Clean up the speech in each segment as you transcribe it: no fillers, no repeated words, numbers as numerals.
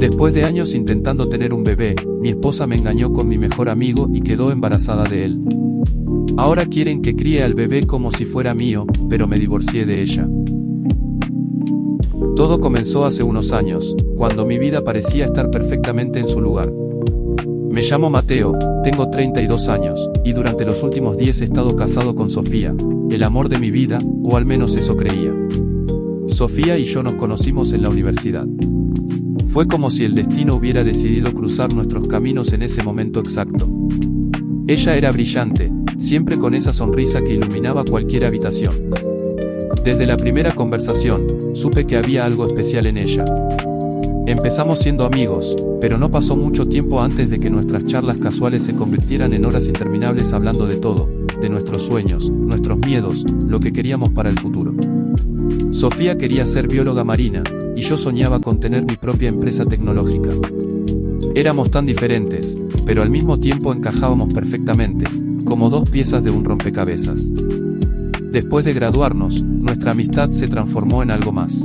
Después de años intentando tener un bebé, mi esposa me engañó con mi mejor amigo y quedó embarazada de él. Ahora quieren que críe al bebé como si fuera mío, pero me divorcié de ella. Todo comenzó hace unos años, cuando mi vida parecía estar perfectamente en su lugar. Me llamo Mateo, tengo 32 años, y durante los últimos 10 he estado casado con Sofía, el amor de mi vida, o al menos eso creía. Sofía y yo nos conocimos en la universidad. Fue como si el destino hubiera decidido cruzar nuestros caminos en ese momento exacto. Ella era brillante, siempre con esa sonrisa que iluminaba cualquier habitación. Desde la primera conversación, supe que había algo especial en ella. Empezamos siendo amigos, pero no pasó mucho tiempo antes de que nuestras charlas casuales se convirtieran en horas interminables hablando de todo, de nuestros sueños, nuestros miedos, lo que queríamos para el futuro. Sofía quería ser bióloga marina, y yo soñaba con tener mi propia empresa tecnológica. Éramos tan diferentes, pero al mismo tiempo encajábamos perfectamente, como dos piezas de un rompecabezas. Después de graduarnos, nuestra amistad se transformó en algo más.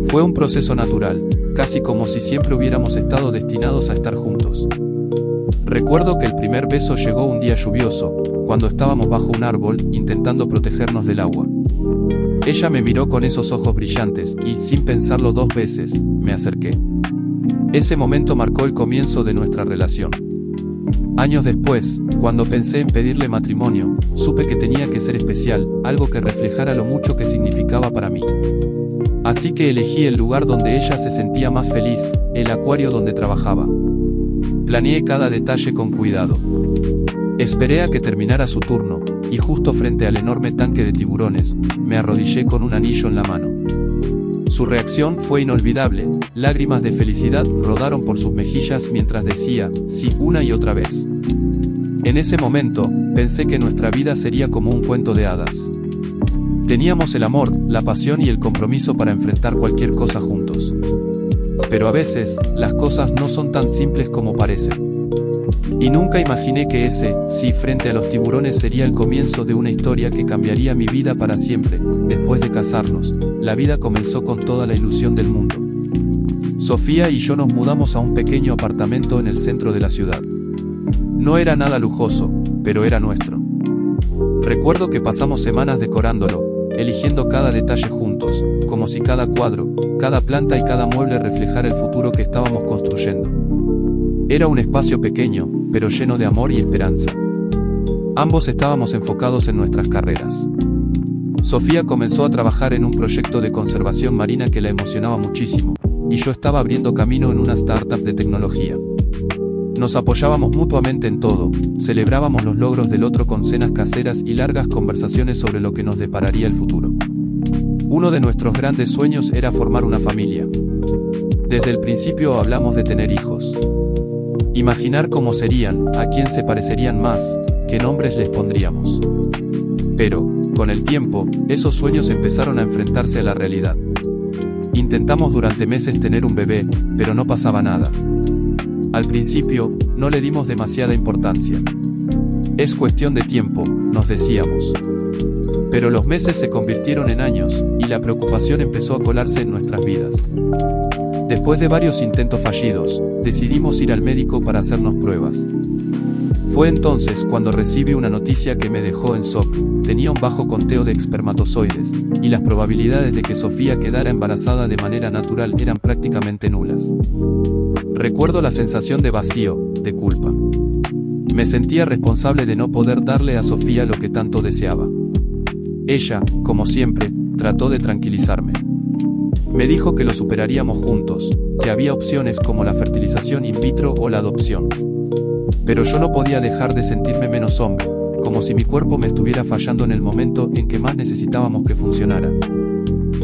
Fue un proceso natural, casi como si siempre hubiéramos estado destinados a estar juntos. Recuerdo que el primer beso llegó un día lluvioso, cuando estábamos bajo un árbol, intentando protegernos del agua. Ella me miró con esos ojos brillantes y, sin pensarlo dos veces, me acerqué. Ese momento marcó el comienzo de nuestra relación. Años después, cuando pensé en pedirle matrimonio, supe que tenía que ser especial, algo que reflejara lo mucho que significaba para mí. Así que elegí el lugar donde ella se sentía más feliz, el acuario donde trabajaba. Planeé cada detalle con cuidado. Esperé a que terminara su turno, y justo frente al enorme tanque de tiburones, me arrodillé con un anillo en la mano. Su reacción fue inolvidable, lágrimas de felicidad rodaron por sus mejillas mientras decía, sí, una y otra vez. En ese momento, pensé que nuestra vida sería como un cuento de hadas. Teníamos el amor, la pasión y el compromiso para enfrentar cualquier cosa juntos. Pero a veces, las cosas no son tan simples como parecen. Y nunca imaginé que ese, sí, frente a los tiburones sería el comienzo de una historia que cambiaría mi vida para siempre. Después de casarnos, la vida comenzó con toda la ilusión del mundo. Sofía y yo nos mudamos a un pequeño apartamento en el centro de la ciudad. No era nada lujoso, pero era nuestro. Recuerdo que pasamos semanas decorándolo, eligiendo cada detalle juntos, como si cada cuadro, cada planta y cada mueble reflejara el futuro que estábamos construyendo. Era un espacio pequeño, pero lleno de amor y esperanza. Ambos estábamos enfocados en nuestras carreras. Sofía comenzó a trabajar en un proyecto de conservación marina que la emocionaba muchísimo, y yo estaba abriendo camino en una startup de tecnología. Nos apoyábamos mutuamente en todo, celebrábamos los logros del otro con cenas caseras y largas conversaciones sobre lo que nos depararía el futuro. Uno de nuestros grandes sueños era formar una familia. Desde el principio hablamos de tener hijos. Imaginar cómo serían, a quién se parecerían más, qué nombres les pondríamos. Pero, con el tiempo, esos sueños empezaron a enfrentarse a la realidad. Intentamos durante meses tener un bebé, pero no pasaba nada. Al principio, no le dimos demasiada importancia. Es cuestión de tiempo, nos decíamos. Pero los meses se convirtieron en años, y la preocupación empezó a colarse en nuestras vidas. Después de varios intentos fallidos, decidimos ir al médico para hacernos pruebas. Fue entonces cuando recibí una noticia que me dejó en shock. Tenía un bajo conteo de espermatozoides, y las probabilidades de que Sofía quedara embarazada de manera natural eran prácticamente nulas. Recuerdo la sensación de vacío, de culpa. Me sentía responsable de no poder darle a Sofía lo que tanto deseaba. Ella, como siempre, trató de tranquilizarme. Me dijo que lo superaríamos juntos, que había opciones como la fertilización in vitro o la adopción. Pero yo no podía dejar de sentirme menos hombre, como si mi cuerpo me estuviera fallando en el momento en que más necesitábamos que funcionara.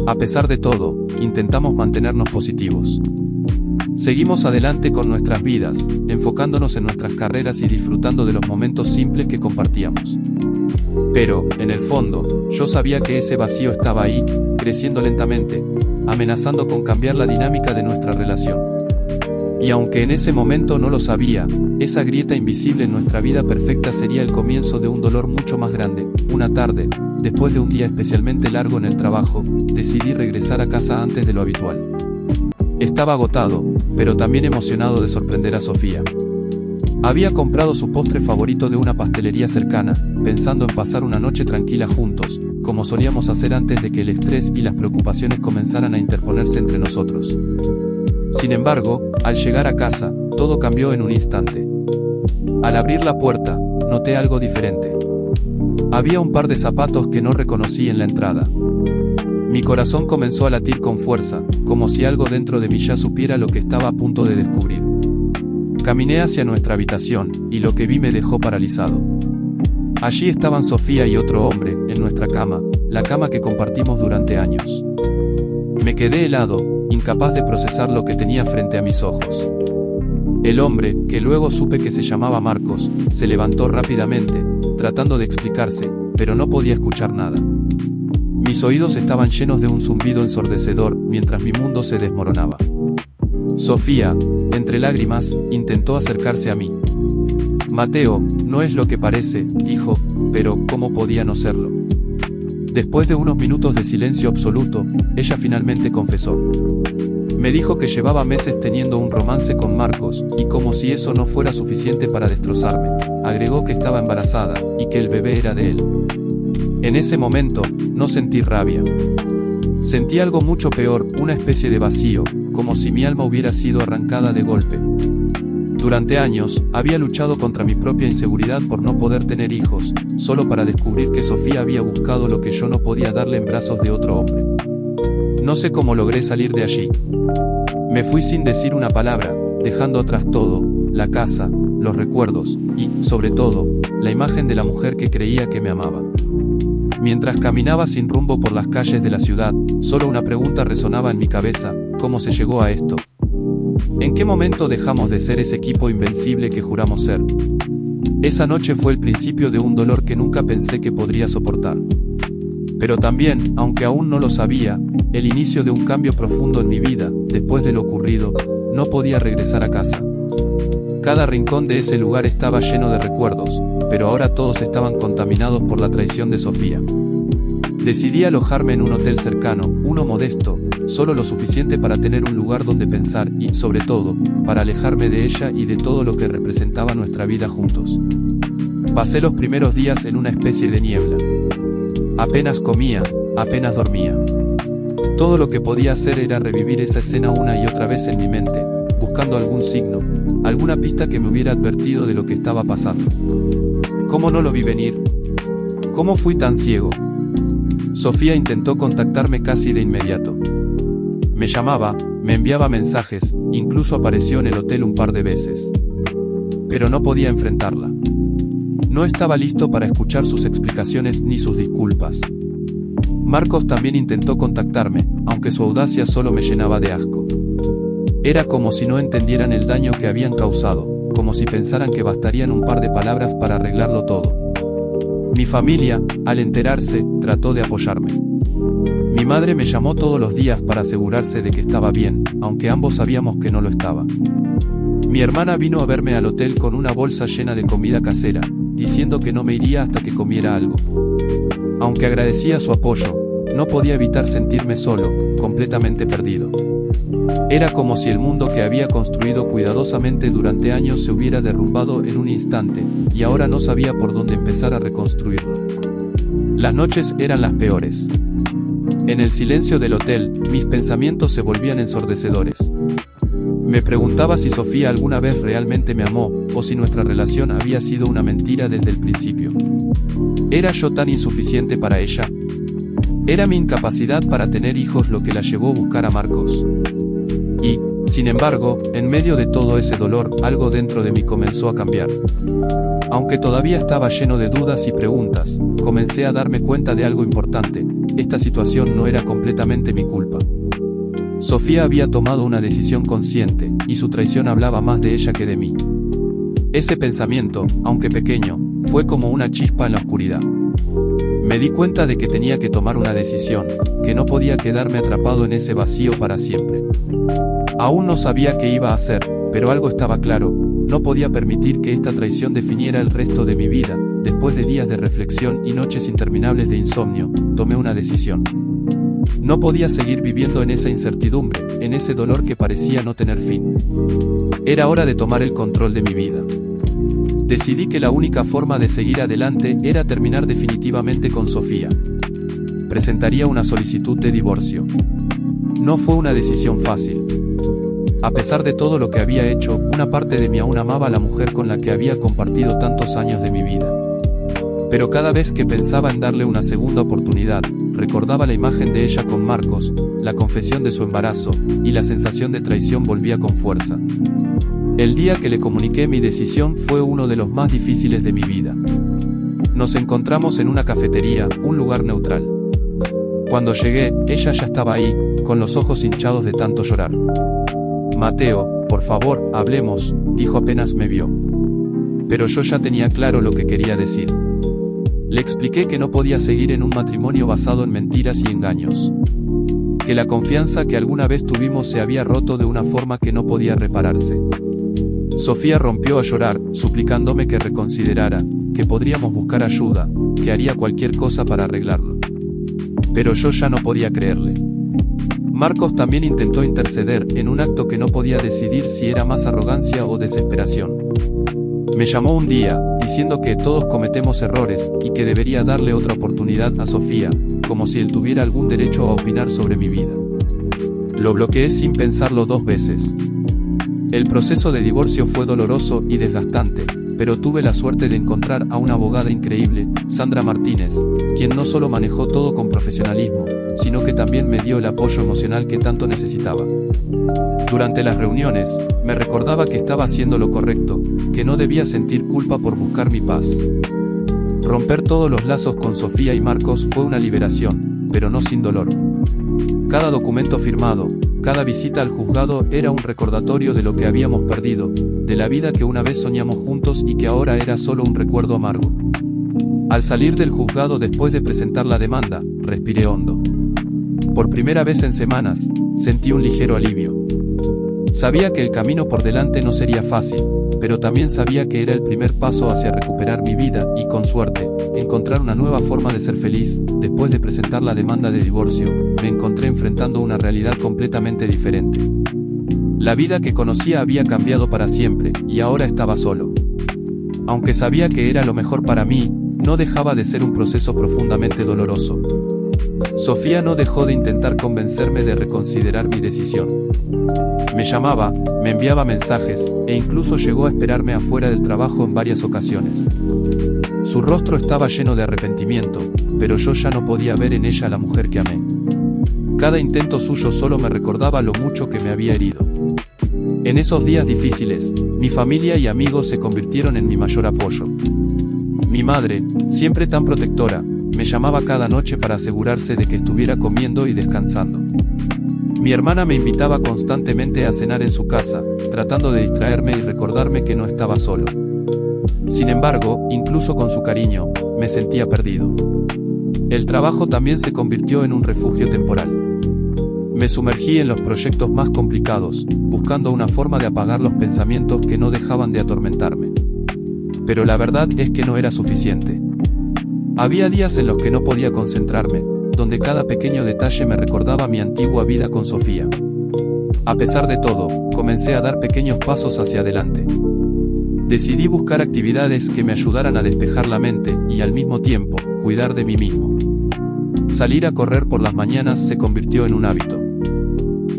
A pesar de todo, intentamos mantenernos positivos. Seguimos adelante con nuestras vidas, enfocándonos en nuestras carreras y disfrutando de los momentos simples que compartíamos. Pero, en el fondo, yo sabía que ese vacío estaba ahí, creciendo lentamente, amenazando con cambiar la dinámica de nuestra relación. Y aunque en ese momento no lo sabía, esa grieta invisible en nuestra vida perfecta sería el comienzo de un dolor mucho más grande. Una tarde, después de un día especialmente largo en el trabajo, decidí regresar a casa antes de lo habitual. Estaba agotado, pero también emocionado de sorprender a Sofía. Había comprado su postre favorito de una pastelería cercana, pensando en pasar una noche tranquila juntos, como solíamos hacer antes de que el estrés y las preocupaciones comenzaran a interponerse entre nosotros. Sin embargo, al llegar a casa, todo cambió en un instante. Al abrir la puerta, noté algo diferente. Había un par de zapatos que no reconocí en la entrada. Mi corazón comenzó a latir con fuerza, como si algo dentro de mí ya supiera lo que estaba a punto de descubrir. Caminé hacia nuestra habitación, y lo que vi me dejó paralizado. Allí estaban Sofía y otro hombre, en nuestra cama, la cama que compartimos durante años. Me quedé helado, incapaz de procesar lo que tenía frente a mis ojos. El hombre, que luego supe que se llamaba Marcos, se levantó rápidamente, tratando de explicarse, pero no podía escuchar nada. Mis oídos estaban llenos de un zumbido ensordecedor, mientras mi mundo se desmoronaba. Sofía, entre lágrimas, intentó acercarse a mí. Mateo, no es lo que parece, dijo, pero ¿cómo podía no serlo? Después de unos minutos de silencio absoluto, ella finalmente confesó. Me dijo que llevaba meses teniendo un romance con Marcos, y como si eso no fuera suficiente para destrozarme, agregó que estaba embarazada, y que el bebé era de él. En ese momento, no sentí rabia. Sentí algo mucho peor, una especie de vacío, como si mi alma hubiera sido arrancada de golpe. Durante años, había luchado contra mi propia inseguridad por no poder tener hijos, solo para descubrir que Sofía había buscado lo que yo no podía darle en brazos de otro hombre. No sé cómo logré salir de allí. Me fui sin decir una palabra, dejando atrás todo, la casa, los recuerdos, y, sobre todo, la imagen de la mujer que creía que me amaba. Mientras caminaba sin rumbo por las calles de la ciudad, solo una pregunta resonaba en mi cabeza: ¿cómo se llegó a esto? ¿En qué momento dejamos de ser ese equipo invencible que juramos ser? Esa noche fue el principio de un dolor que nunca pensé que podría soportar. Pero también, aunque aún no lo sabía, el inicio de un cambio profundo en mi vida. Después de lo ocurrido, no podía regresar a casa. Cada rincón de ese lugar estaba lleno de recuerdos, pero ahora todos estaban contaminados por la traición de Sofía. Decidí alojarme en un hotel cercano, uno modesto, solo lo suficiente para tener un lugar donde pensar y, sobre todo, para alejarme de ella y de todo lo que representaba nuestra vida juntos. Pasé los primeros días en una especie de niebla. Apenas comía, apenas dormía. Todo lo que podía hacer era revivir esa escena una y otra vez en mi mente, buscando algún signo, alguna pista que me hubiera advertido de lo que estaba pasando. ¿Cómo no lo vi venir? ¿Cómo fui tan ciego? Sofía intentó contactarme casi de inmediato. Me llamaba, me enviaba mensajes, incluso apareció en el hotel un par de veces. Pero no podía enfrentarla. No estaba listo para escuchar sus explicaciones ni sus disculpas. Marcos también intentó contactarme, aunque su audacia solo me llenaba de asco. Era como si no entendieran el daño que habían causado, como si pensaran que bastarían un par de palabras para arreglarlo todo. Mi familia, al enterarse, trató de apoyarme. Mi madre me llamó todos los días para asegurarse de que estaba bien, aunque ambos sabíamos que no lo estaba. Mi hermana vino a verme al hotel con una bolsa llena de comida casera, diciendo que no me iría hasta que comiera algo. Aunque agradecía su apoyo, no podía evitar sentirme solo, completamente perdido. Era como si el mundo que había construido cuidadosamente durante años se hubiera derrumbado en un instante, y ahora no sabía por dónde empezar a reconstruirlo. Las noches eran las peores. En el silencio del hotel, mis pensamientos se volvían ensordecedores. Me preguntaba si Sofía alguna vez realmente me amó, o si nuestra relación había sido una mentira desde el principio. ¿Era yo tan insuficiente para ella? ¿Era mi incapacidad para tener hijos lo que la llevó a buscar a Marcos? Y, sin embargo, en medio de todo ese dolor, algo dentro de mí comenzó a cambiar. Aunque todavía estaba lleno de dudas y preguntas, comencé a darme cuenta de algo importante: esta situación no era completamente mi culpa. Sofía había tomado una decisión consciente, y su traición hablaba más de ella que de mí. Ese pensamiento, aunque pequeño, fue como una chispa en la oscuridad. Me di cuenta de que tenía que tomar una decisión, que no podía quedarme atrapado en ese vacío para siempre. Aún no sabía qué iba a hacer, pero algo estaba claro: no podía permitir que esta traición definiera el resto de mi vida. Después de días de reflexión y noches interminables de insomnio, tomé una decisión. No podía seguir viviendo en esa incertidumbre, en ese dolor que parecía no tener fin. Era hora de tomar el control de mi vida. Decidí que la única forma de seguir adelante era terminar definitivamente con Sofía. Presentaría una solicitud de divorcio. No fue una decisión fácil. A pesar de todo lo que había hecho, una parte de mí aún amaba a la mujer con la que había compartido tantos años de mi vida. Pero cada vez que pensaba en darle una segunda oportunidad, recordaba la imagen de ella con Marcos, la confesión de su embarazo, y la sensación de traición volvía con fuerza. El día que le comuniqué mi decisión fue uno de los más difíciles de mi vida. Nos encontramos en una cafetería, un lugar neutral. Cuando llegué, ella ya estaba ahí, con los ojos hinchados de tanto llorar. «Mateo, por favor, hablemos», dijo apenas me vio. Pero yo ya tenía claro lo que quería decir. Le expliqué que no podía seguir en un matrimonio basado en mentiras y engaños. Que la confianza que alguna vez tuvimos se había roto de una forma que no podía repararse. Sofía rompió a llorar, suplicándome que reconsiderara, que podríamos buscar ayuda, que haría cualquier cosa para arreglarlo. Pero yo ya no podía creerle. Marcos también intentó interceder, en un acto que no podía decidir si era más arrogancia o desesperación. Me llamó un día, diciendo que todos cometemos errores, y que debería darle otra oportunidad a Sofía, como si él tuviera algún derecho a opinar sobre mi vida. Lo bloqueé sin pensarlo 2 veces. El proceso de divorcio fue doloroso y desgastante, pero tuve la suerte de encontrar a una abogada increíble, Sandra Martínez, quien no solo manejó todo con profesionalismo, sino que también me dio el apoyo emocional que tanto necesitaba. Durante las reuniones, me recordaba que estaba haciendo lo correcto, que no debía sentir culpa por buscar mi paz. Romper todos los lazos con Sofía y Marcos fue una liberación, pero no sin dolor. Cada documento firmado, cada visita al juzgado era un recordatorio de lo que habíamos perdido, de la vida que una vez soñamos juntos y que ahora era solo un recuerdo amargo. Al salir del juzgado después de presentar la demanda, respiré hondo. Por primera vez en semanas, sentí un ligero alivio. Sabía que el camino por delante no sería fácil, pero también sabía que era el primer paso hacia recuperar mi vida y, con suerte, encontrar una nueva forma de ser feliz. Después de presentar la demanda de divorcio, me encontré enfrentando una realidad completamente diferente. La vida que conocía había cambiado para siempre, y ahora estaba solo. Aunque sabía que era lo mejor para mí, no dejaba de ser un proceso profundamente doloroso. Sofía no dejó de intentar convencerme de reconsiderar mi decisión. Me llamaba, me enviaba mensajes, e incluso llegó a esperarme afuera del trabajo en varias ocasiones. Su rostro estaba lleno de arrepentimiento, pero yo ya no podía ver en ella a la mujer que amé. Cada intento suyo solo me recordaba lo mucho que me había herido. En esos días difíciles, mi familia y amigos se convirtieron en mi mayor apoyo. Mi madre, siempre tan protectora, me llamaba cada noche para asegurarse de que estuviera comiendo y descansando. Mi hermana me invitaba constantemente a cenar en su casa, tratando de distraerme y recordarme que no estaba solo. Sin embargo, incluso con su cariño, me sentía perdido. El trabajo también se convirtió en un refugio temporal. Me sumergí en los proyectos más complicados, buscando una forma de apagar los pensamientos que no dejaban de atormentarme. Pero la verdad es que no era suficiente. Había días en los que no podía concentrarme, donde cada pequeño detalle me recordaba mi antigua vida con Sofía. A pesar de todo, comencé a dar pequeños pasos hacia adelante. Decidí buscar actividades que me ayudaran a despejar la mente y, al mismo tiempo, cuidar de mí mismo. Salir a correr por las mañanas se convirtió en un hábito.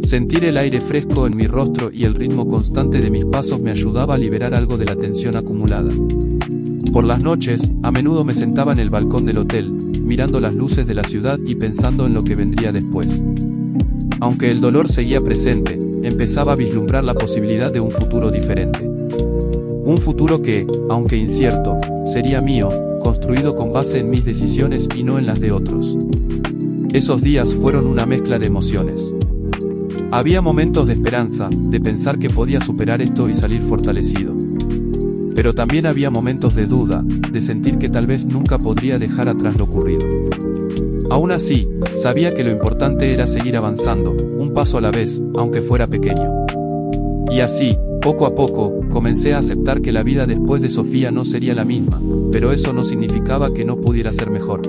Sentir el aire fresco en mi rostro y el ritmo constante de mis pasos me ayudaba a liberar algo de la tensión acumulada. Por las noches, a menudo me sentaba en el balcón del hotel, mirando las luces de la ciudad y pensando en lo que vendría después. Aunque el dolor seguía presente, empezaba a vislumbrar la posibilidad de un futuro diferente. Un futuro que, aunque incierto, sería mío, construido con base en mis decisiones y no en las de otros. Esos días fueron una mezcla de emociones. Había momentos de esperanza, de pensar que podía superar esto y salir fortalecido. Pero también había momentos de duda, de sentir que tal vez nunca podría dejar atrás lo ocurrido. Aún así, sabía que lo importante era seguir avanzando, un paso a la vez, aunque fuera pequeño. Y así, poco a poco, comencé a aceptar que la vida después de Sofía no sería la misma, pero eso no significaba que no pudiera ser mejor.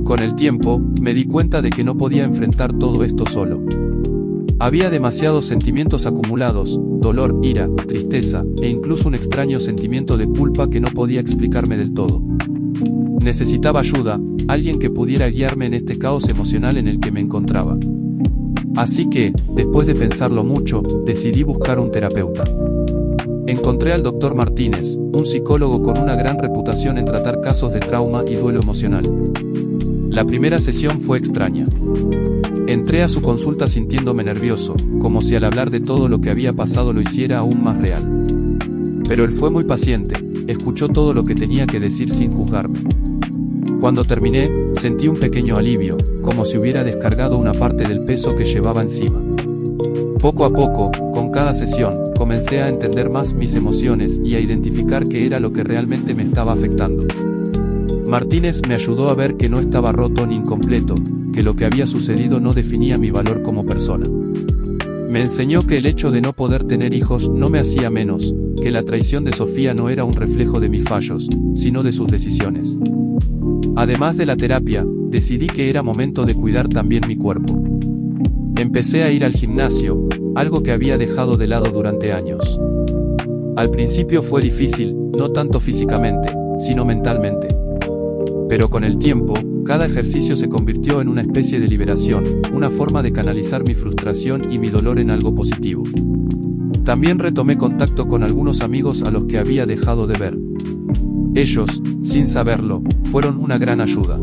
Con el tiempo, me di cuenta de que no podía enfrentar todo esto solo. Había demasiados sentimientos acumulados, dolor, ira, tristeza, e incluso un extraño sentimiento de culpa que no podía explicarme del todo. Necesitaba ayuda, alguien que pudiera guiarme en este caos emocional en el que me encontraba. Así que, después de pensarlo mucho, decidí buscar un terapeuta. Encontré al Dr. Martínez, un psicólogo con una gran reputación en tratar casos de trauma y duelo emocional. La primera sesión fue extraña. Entré a su consulta sintiéndome nervioso, como si al hablar de todo lo que había pasado lo hiciera aún más real. Pero él fue muy paciente, escuchó todo lo que tenía que decir sin juzgarme. Cuando terminé, sentí un pequeño alivio, como si hubiera descargado una parte del peso que llevaba encima. Poco a poco, con cada sesión, comencé a entender más mis emociones y a identificar qué era lo que realmente me estaba afectando. Martínez me ayudó a ver que no estaba roto ni incompleto, que lo que había sucedido no definía mi valor como persona. Me enseñó que el hecho de no poder tener hijos no me hacía menos, que la traición de Sofía no era un reflejo de mis fallos, sino de sus decisiones. Además de la terapia, decidí que era momento de cuidar también mi cuerpo. Empecé a ir al gimnasio, algo que había dejado de lado durante años. Al principio fue difícil, no tanto físicamente, sino mentalmente. Pero con el tiempo, cada ejercicio se convirtió en una especie de liberación, una forma de canalizar mi frustración y mi dolor en algo positivo. También retomé contacto con algunos amigos a los que había dejado de ver. Ellos, sin saberlo, fueron una gran ayuda.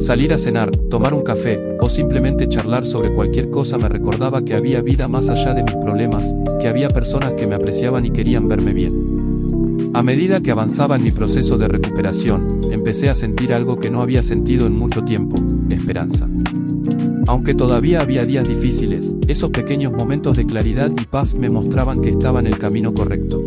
Salir a cenar, tomar un café, o simplemente charlar sobre cualquier cosa me recordaba que había vida más allá de mis problemas, que había personas que me apreciaban y querían verme bien. A medida que avanzaba en mi proceso de recuperación, empecé a sentir algo que no había sentido en mucho tiempo: esperanza. Aunque todavía había días difíciles, esos pequeños momentos de claridad y paz me mostraban que estaba en el camino correcto.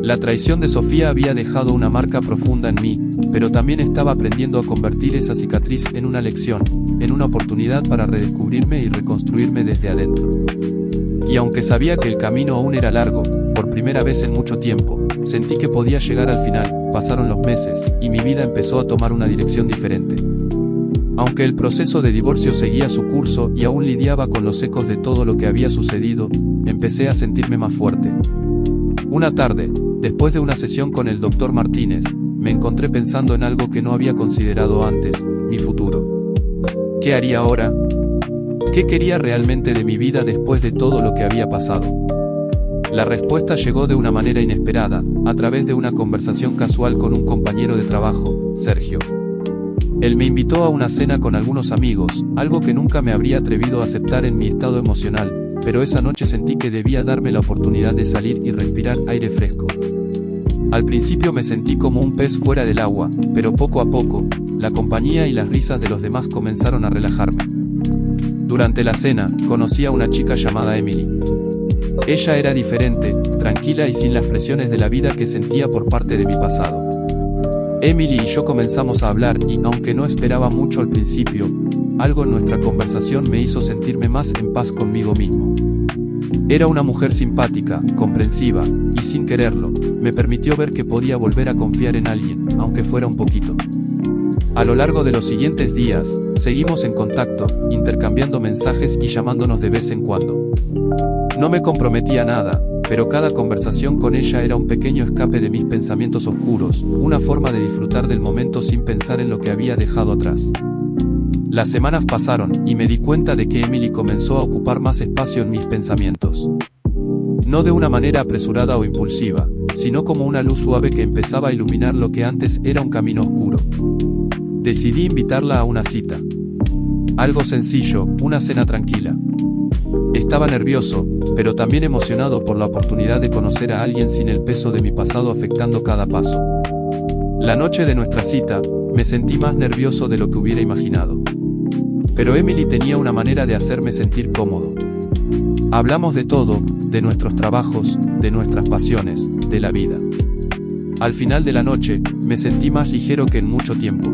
La traición de Sofía había dejado una marca profunda en mí, pero también estaba aprendiendo a convertir esa cicatriz en una lección, en una oportunidad para redescubrirme y reconstruirme desde adentro. Y aunque sabía que el camino aún era largo, por primera vez en mucho tiempo, sentí que podía llegar al final. Pasaron los meses, y mi vida empezó a tomar una dirección diferente. Aunque el proceso de divorcio seguía su curso y aún lidiaba con los ecos de todo lo que había sucedido, empecé a sentirme más fuerte. Una tarde, después de una sesión con el Dr. Martínez, me encontré pensando en algo que no había considerado antes: mi futuro. ¿Qué haría ahora? ¿Qué quería realmente de mi vida después de todo lo que había pasado? La respuesta llegó de una manera inesperada, a través de una conversación casual con un compañero de trabajo, Sergio. Él me invitó a una cena con algunos amigos, algo que nunca me habría atrevido a aceptar en mi estado emocional, pero esa noche sentí que debía darme la oportunidad de salir y respirar aire fresco. Al principio me sentí como un pez fuera del agua, pero poco a poco, la compañía y las risas de los demás comenzaron a relajarme. Durante la cena, conocí a una chica llamada Emily. Ella era diferente, tranquila y sin las presiones de la vida que sentía por parte de mi pasado. Emily y yo comenzamos a hablar y, aunque no esperaba mucho al principio, algo en nuestra conversación me hizo sentirme más en paz conmigo mismo. Era una mujer simpática, comprensiva, y sin quererlo, me permitió ver que podía volver a confiar en alguien, aunque fuera un poquito. A lo largo de los siguientes días, seguimos en contacto, intercambiando mensajes y llamándonos de vez en cuando. No me comprometía a nada, pero cada conversación con ella era un pequeño escape de mis pensamientos oscuros, una forma de disfrutar del momento sin pensar en lo que había dejado atrás. Las semanas pasaron, y me di cuenta de que Emily comenzó a ocupar más espacio en mis pensamientos. No de una manera apresurada o impulsiva, sino como una luz suave que empezaba a iluminar lo que antes era un camino oscuro. Decidí invitarla a una cita. Algo sencillo, una cena tranquila. Estaba nervioso, pero también emocionado por la oportunidad de conocer a alguien sin el peso de mi pasado afectando cada paso. La noche de nuestra cita, me sentí más nervioso de lo que hubiera imaginado. Pero Emily tenía una manera de hacerme sentir cómodo. Hablamos de todo, de nuestros trabajos, de nuestras pasiones, de la vida. Al final de la noche, me sentí más ligero que en mucho tiempo.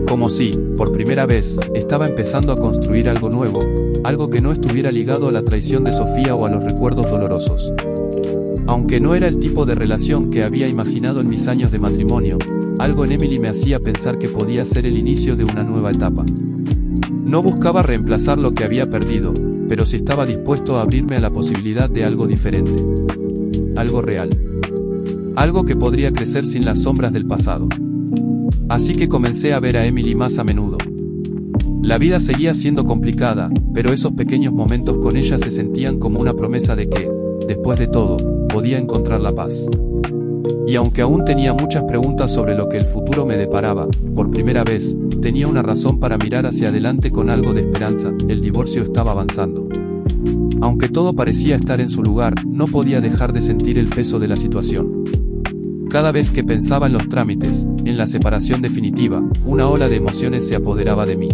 Como si, por primera vez, estaba empezando a construir algo nuevo, algo que no estuviera ligado a la traición de Sofía o a los recuerdos dolorosos. Aunque no era el tipo de relación que había imaginado en mis años de matrimonio, algo en Emily me hacía pensar que podía ser el inicio de una nueva etapa. No buscaba reemplazar lo que había perdido, pero sí estaba dispuesto a abrirme a la posibilidad de algo diferente. Algo real. Algo que podría crecer sin las sombras del pasado. Así que comencé a ver a Emily más a menudo. La vida seguía siendo complicada, pero esos pequeños momentos con ella se sentían como una promesa de que, después de todo, podía encontrar la paz. Y aunque aún tenía muchas preguntas sobre lo que el futuro me deparaba, por primera vez, tenía una razón para mirar hacia adelante con algo de esperanza. El divorcio estaba avanzando. Aunque todo parecía estar en su lugar, no podía dejar de sentir el peso de la situación. Cada vez que pensaba en los trámites, en la separación definitiva, una ola de emociones se apoderaba de mí.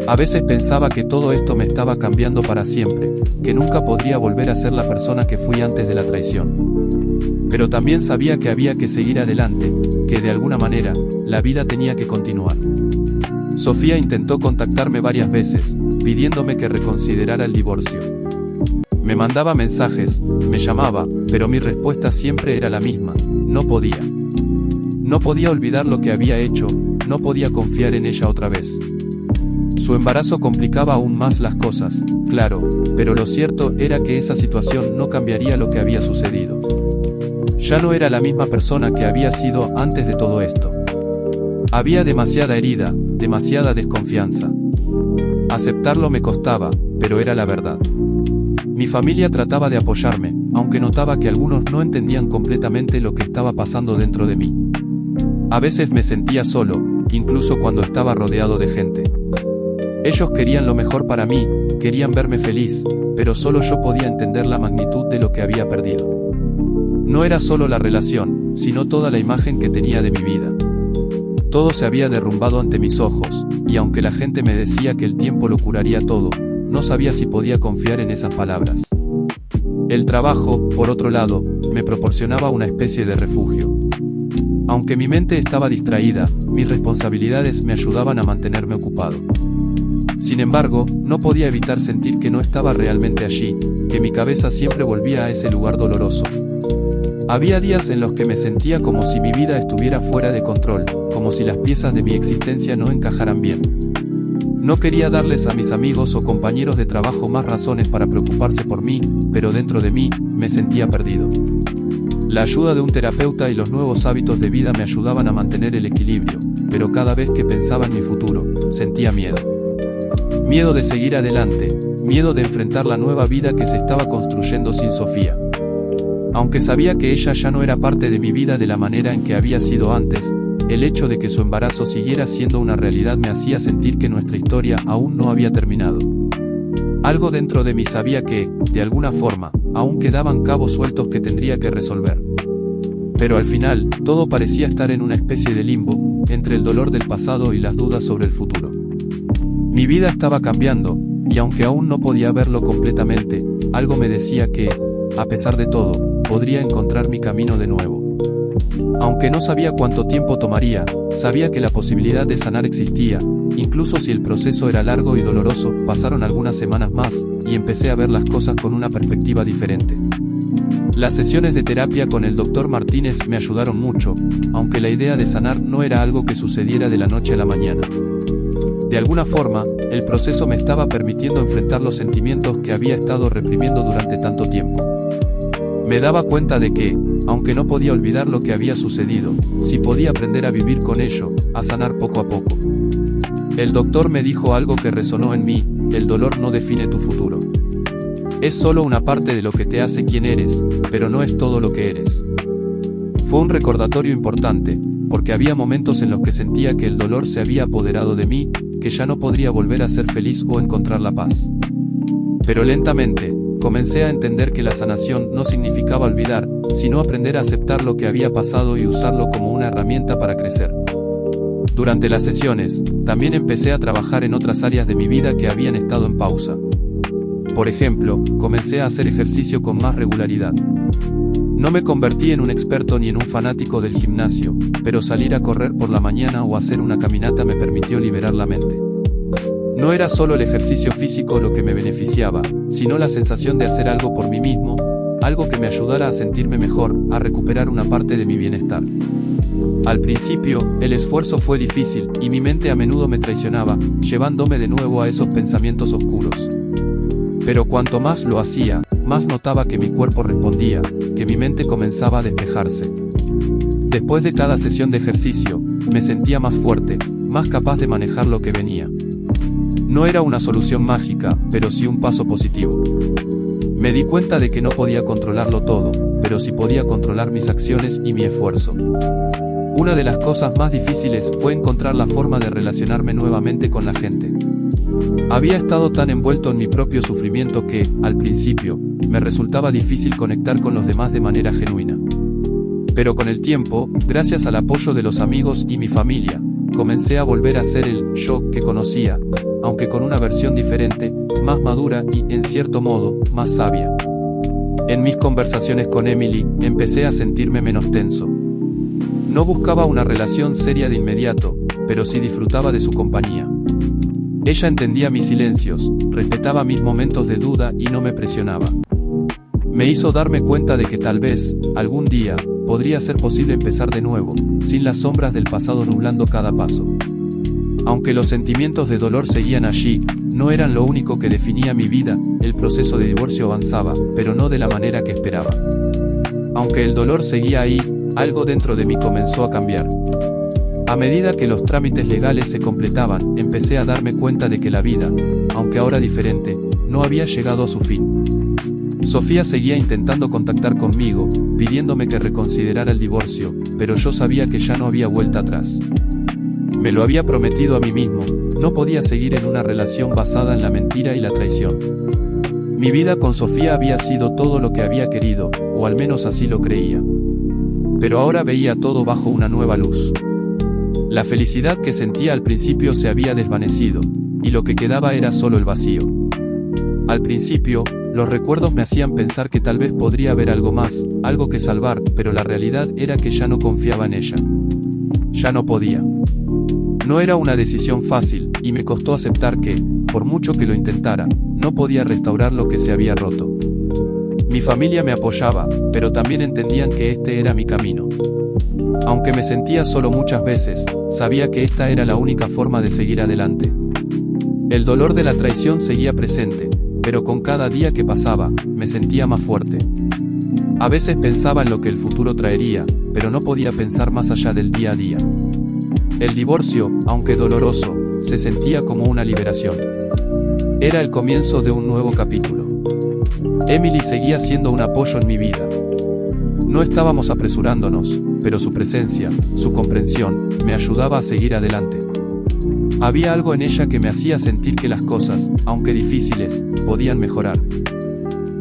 A veces pensaba que todo esto me estaba cambiando para siempre, que nunca podría volver a ser la persona que fui antes de la traición. Pero también sabía que había que seguir adelante, que de alguna manera, la vida tenía que continuar. Sofía intentó contactarme varias veces, pidiéndome que reconsiderara el divorcio. Me mandaba mensajes, me llamaba, pero mi respuesta siempre era la misma: no podía. No podía olvidar lo que había hecho, no podía confiar en ella otra vez. Su embarazo complicaba aún más las cosas, claro, pero lo cierto era que esa situación no cambiaría lo que había sucedido. Ya no era la misma persona que había sido antes de todo esto. Había demasiada herida, demasiada desconfianza. Aceptarlo me costaba, pero era la verdad. Mi familia trataba de apoyarme, aunque notaba que algunos no entendían completamente lo que estaba pasando dentro de mí. A veces me sentía solo, incluso cuando estaba rodeado de gente. Ellos querían lo mejor para mí, querían verme feliz, pero solo yo podía entender la magnitud de lo que había perdido. No era solo la relación, sino toda la imagen que tenía de mi vida. Todo se había derrumbado ante mis ojos, y aunque la gente me decía que el tiempo lo curaría todo, no sabía si podía confiar en esas palabras. El trabajo, por otro lado, me proporcionaba una especie de refugio. Aunque mi mente estaba distraída, mis responsabilidades me ayudaban a mantenerme ocupado. Sin embargo, no podía evitar sentir que no estaba realmente allí, que mi cabeza siempre volvía a ese lugar doloroso. Había días en los que me sentía como si mi vida estuviera fuera de control, como si las piezas de mi existencia no encajaran bien. No quería darles a mis amigos o compañeros de trabajo más razones para preocuparse por mí, pero dentro de mí, me sentía perdido. La ayuda de un terapeuta y los nuevos hábitos de vida me ayudaban a mantener el equilibrio, pero cada vez que pensaba en mi futuro, sentía miedo. Miedo de seguir adelante, miedo de enfrentar la nueva vida que se estaba construyendo sin Sofía. Aunque sabía que ella ya no era parte de mi vida de la manera en que había sido antes, el hecho de que su embarazo siguiera siendo una realidad me hacía sentir que nuestra historia aún no había terminado. Algo dentro de mí sabía que, de alguna forma, aún quedaban cabos sueltos que tendría que resolver. Pero al final, todo parecía estar en una especie de limbo, entre el dolor del pasado y las dudas sobre el futuro. Mi vida estaba cambiando, y aunque aún no podía verlo completamente, algo me decía que, a pesar de todo, podría encontrar mi camino de nuevo. Aunque no sabía cuánto tiempo tomaría, sabía que la posibilidad de sanar existía, incluso si el proceso era largo y doloroso. Pasaron algunas semanas más, y empecé a ver las cosas con una perspectiva diferente. Las sesiones de terapia con el Dr. Martínez me ayudaron mucho, aunque la idea de sanar no era algo que sucediera de la noche a la mañana. De alguna forma, el proceso me estaba permitiendo enfrentar los sentimientos que había estado reprimiendo durante tanto tiempo. Me daba cuenta de que, aunque no podía olvidar lo que había sucedido, sí podía aprender a vivir con ello, a sanar poco a poco. El doctor me dijo algo que resonó en mí: el dolor no define tu futuro. Es solo una parte de lo que te hace quien eres, pero no es todo lo que eres. Fue un recordatorio importante, porque había momentos en los que sentía que el dolor se había apoderado de mí, que ya no podría volver a ser feliz o encontrar la paz. Pero lentamente, comencé a entender que la sanación no significaba olvidar, sino aprender a aceptar lo que había pasado y usarlo como una herramienta para crecer. Durante las sesiones, también empecé a trabajar en otras áreas de mi vida que habían estado en pausa. Por ejemplo, comencé a hacer ejercicio con más regularidad. No me convertí en un experto ni en un fanático del gimnasio, pero salir a correr por la mañana o hacer una caminata me permitió liberar la mente. No era solo el ejercicio físico lo que me beneficiaba, sino la sensación de hacer algo por mí mismo, algo que me ayudara a sentirme mejor, a recuperar una parte de mi bienestar. Al principio, el esfuerzo fue difícil, y mi mente a menudo me traicionaba, llevándome de nuevo a esos pensamientos oscuros. Pero cuanto más lo hacía, más notaba que mi cuerpo respondía, que mi mente comenzaba a despejarse. Después de cada sesión de ejercicio, me sentía más fuerte, más capaz de manejar lo que venía. No era una solución mágica, pero sí un paso positivo. Me di cuenta de que no podía controlarlo todo, pero sí podía controlar mis acciones y mi esfuerzo. Una de las cosas más difíciles fue encontrar la forma de relacionarme nuevamente con la gente. Había estado tan envuelto en mi propio sufrimiento que, al principio, me resultaba difícil conectar con los demás de manera genuina. Pero con el tiempo, gracias al apoyo de los amigos y mi familia, comencé a volver a ser el yo que conocía, aunque con una versión diferente, más madura y, en cierto modo, más sabia. En mis conversaciones con Emily, empecé a sentirme menos tenso. No buscaba una relación seria de inmediato, pero sí disfrutaba de su compañía. Ella entendía mis silencios, respetaba mis momentos de duda y no me presionaba. Me hizo darme cuenta de que tal vez, algún día, podría ser posible empezar de nuevo, sin las sombras del pasado nublando cada paso. Aunque los sentimientos de dolor seguían allí, no eran lo único que definía mi vida. El proceso de divorcio avanzaba, pero no de la manera que esperaba. Aunque el dolor seguía ahí, algo dentro de mí comenzó a cambiar. A medida que los trámites legales se completaban, empecé a darme cuenta de que la vida, aunque ahora diferente, no había llegado a su fin. Sofía seguía intentando contactar conmigo, pidiéndome que reconsiderara el divorcio, pero yo sabía que ya no había vuelta atrás. Me lo había prometido a mí mismo, no podía seguir en una relación basada en la mentira y la traición. Mi vida con Sofía había sido todo lo que había querido, o al menos así lo creía. Pero ahora veía todo bajo una nueva luz. La felicidad que sentía al principio se había desvanecido, y lo que quedaba era solo el vacío. Al principio, los recuerdos me hacían pensar que tal vez podría haber algo más, algo que salvar, pero la realidad era que ya no confiaba en ella. Ya no podía. No era una decisión fácil, y me costó aceptar que, por mucho que lo intentara, no podía restaurar lo que se había roto. Mi familia me apoyaba, pero también entendían que este era mi camino. Aunque me sentía solo muchas veces, sabía que esta era la única forma de seguir adelante. El dolor de la traición seguía presente, pero con cada día que pasaba, me sentía más fuerte. A veces pensaba en lo que el futuro traería, pero no podía pensar más allá del día a día. El divorcio, aunque doloroso, se sentía como una liberación. Era el comienzo de un nuevo capítulo. Emily seguía siendo un apoyo en mi vida. No estábamos apresurándonos, pero su presencia, su comprensión, me ayudaba a seguir adelante. Había algo en ella que me hacía sentir que las cosas, aunque difíciles, podían mejorar.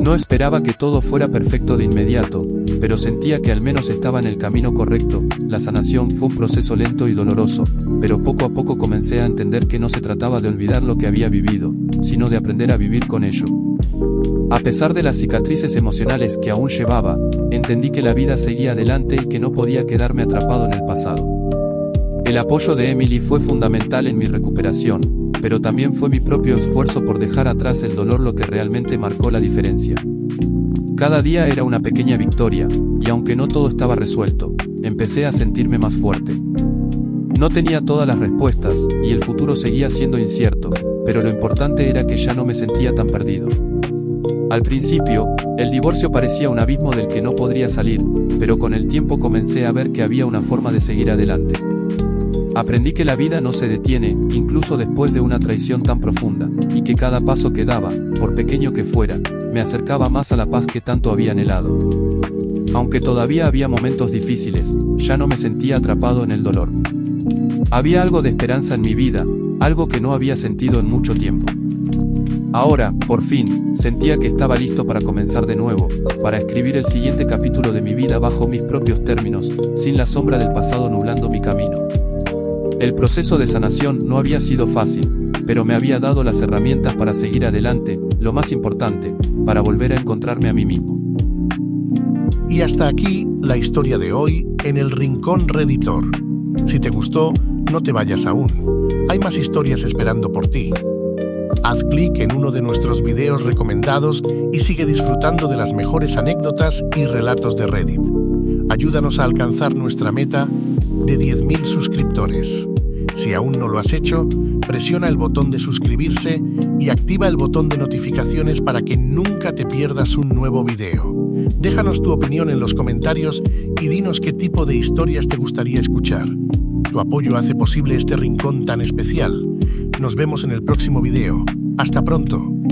No esperaba que todo fuera perfecto de inmediato, pero sentía que al menos estaba en el camino correcto. La sanación fue un proceso lento y doloroso, pero poco a poco comencé a entender que no se trataba de olvidar lo que había vivido, sino de aprender a vivir con ello. A pesar de las cicatrices emocionales que aún llevaba, entendí que la vida seguía adelante y que no podía quedarme atrapado en el pasado. El apoyo de Emily fue fundamental en mi recuperación, pero también fue mi propio esfuerzo por dejar atrás el dolor lo que realmente marcó la diferencia. Cada día era una pequeña victoria, y aunque no todo estaba resuelto, empecé a sentirme más fuerte. No tenía todas las respuestas, y el futuro seguía siendo incierto, pero lo importante era que ya no me sentía tan perdido. Al principio, el divorcio parecía un abismo del que no podría salir, pero con el tiempo comencé a ver que había una forma de seguir adelante. Aprendí que la vida no se detiene, incluso después de una traición tan profunda, y que cada paso que daba, por pequeño que fuera, me acercaba más a la paz que tanto había anhelado. Aunque todavía había momentos difíciles, ya no me sentía atrapado en el dolor. Había algo de esperanza en mi vida, algo que no había sentido en mucho tiempo. Ahora, por fin, sentía que estaba listo para comenzar de nuevo, para escribir el siguiente capítulo de mi vida bajo mis propios términos, sin la sombra del pasado nublando mi camino. El proceso de sanación no había sido fácil, pero me había dado las herramientas para seguir adelante, lo más importante, para volver a encontrarme a mí mismo. Y hasta aquí la historia de hoy en el Rincón Reditor. Si te gustó, no te vayas aún. Hay más historias esperando por ti. Haz clic en uno de nuestros videos recomendados y sigue disfrutando de las mejores anécdotas y relatos de Reddit. Ayúdanos a alcanzar nuestra meta de 10.000 suscriptores. Si aún no lo has hecho, presiona el botón de suscribirse y activa el botón de notificaciones para que nunca te pierdas un nuevo video. Déjanos tu opinión en los comentarios y dinos qué tipo de historias te gustaría escuchar. Tu apoyo hace posible este rincón tan especial. Nos vemos en el próximo video. ¡Hasta pronto!